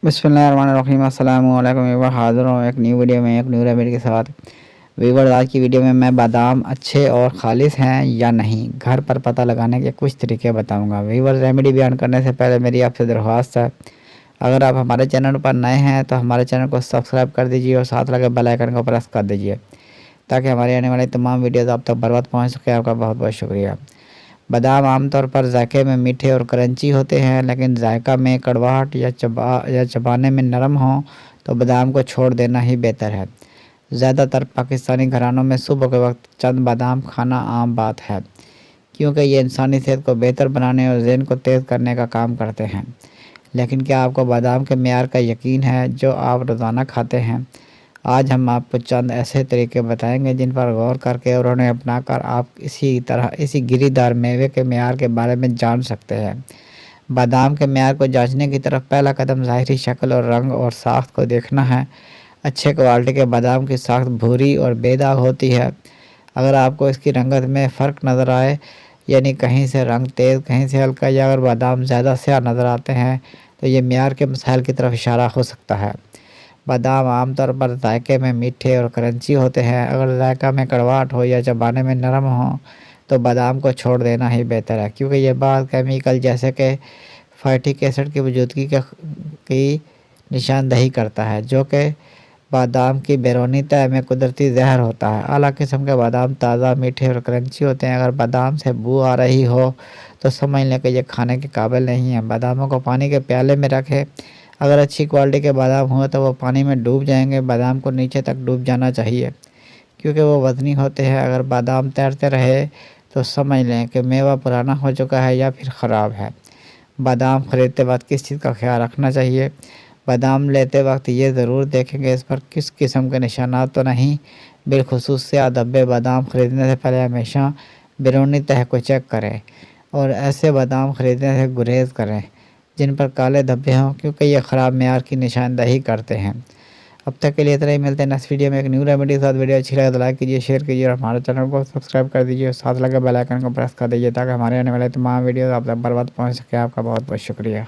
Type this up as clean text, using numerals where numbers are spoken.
बिस्मिल्लाहिर्रहमानिर्रहीम अस्सलाम वालेकुम। एक बार हाज़िर हूँ एक न्यू वीडियो में, एक न्यू रेमेडी के साथ। वीवर आज की वीडियो में मैं बादाम अच्छे और खालिश हैं या नहीं घर पर पता लगाने के कुछ तरीके बताऊंगा। वीवर रेमेडी बयान करने से पहले मेरी आपसे दरख्वास्त है, अगर आप हमारे चैनल पर नए हैं तो हमारे चैनल को सब्सक्राइब कर दीजिए और साथ लगे बेल आइकन को प्रेस कर दीजिए ताकि हमारी आने वाली तमाम वीडियोज़ आप तक बर वक्त पहुँच सके। आपका बहुत बहुत शुक्रिया। बादाम आमतौर पर जायके में मीठे और क्रंची होते हैं, लेकिन जायका में कड़वाहट या चबाने में नरम हो तो बादाम को छोड़ देना ही बेहतर है। ज़्यादातर पाकिस्तानी घरानों में सुबह के वक्त चंद बादाम खाना आम बात है, क्योंकि ये इंसानी सेहत को बेहतर बनाने और ज़हन को तेज़ करने का काम करते हैं। लेकिन क्या आपको बादाम के मेयार का यकीन है जो आप रोज़ाना खाते हैं? आज हम आपको चंद ऐसे तरीके बताएंगे जिन पर गौर करके और उन्हें अपनाकर आप इसी गिरीदार मेवे के मेयार के बारे में जान सकते हैं। बादाम के मेयार को जांचने की तरफ पहला कदम ज़ाहिरी शक्ल और रंग और साख्त को देखना है। अच्छे क्वालिटी के बादाम की साख्त भूरी और बेदाग होती है। अगर आपको इसकी रंगत में फ़र्क नज़र आए, यानी कहीं से रंग तेज़ कहीं से हल्का, या अगर बादाम ज़्यादा स्याह नज़र आते हैं तो ये मेयार के मसाइल की तरफ इशारा हो सकता है। बादाम आमतौर पर जायके में मीठे और क्रंची होते हैं। अगर जायका में कड़वाहट हो या चबाने में नरम हो तो बादाम को छोड़ देना ही बेहतर है, क्योंकि ये बाद केमिकल जैसे कि फैटिक एसिड की मौजूदगी की निशानदही करता है, जो कि बादाम की बैरूनी तह में कुदरती जहर होता है। आला किस्म के बादाम ताज़ा, मीठे और क्रंची होते हैं। अगर बादाम से बू आ रही हो तो समझ लें कि ये खाने के काबिल नहीं है। बादामों को पानी के प्याले में रखें। अगर अच्छी क्वालिटी के बादाम हो तो वो पानी में डूब जाएंगे। बादाम को नीचे तक डूब जाना चाहिए, क्योंकि वो वज़नी होते हैं। अगर बादाम तैरते रहे तो समझ लें कि मेवा पुराना हो चुका है या फिर ख़राब है। बादाम ख़रीदते वक्त किस चीज़ का ख्याल रखना चाहिए? बादाम लेते वक्त ये ज़रूर देखेंगे इस पर किस किस्म के निशानात तो नहीं। बिलखुसूस स्याह धब्बे बादाम ख़रीदने से पहले हमेशा बैरूनी तह को चेक करें और ऐसे बादाम ख़रीदने से गुरेज करें जिन पर काले धब्बे हों, क्योंकि ये ख़राब मेयार की निशानदही करते हैं। अब तक के लिए इतना ही। मिलते हैं नेक्स्ट वीडियो में एक न्यू रेमेडी के साथ। वीडियो अच्छी लगे तो लाइक कीजिए, शेयर कीजिए और हमारे चैनल को सब्सक्राइब कर दीजिए और साथ लगे बेल आइकन को प्रेस कर दीजिए ताकि हमारे आने वाले तमाम वीडियो आप तक बर वक्त पहुँच सके। आपका बहुत बहुत शुक्रिया।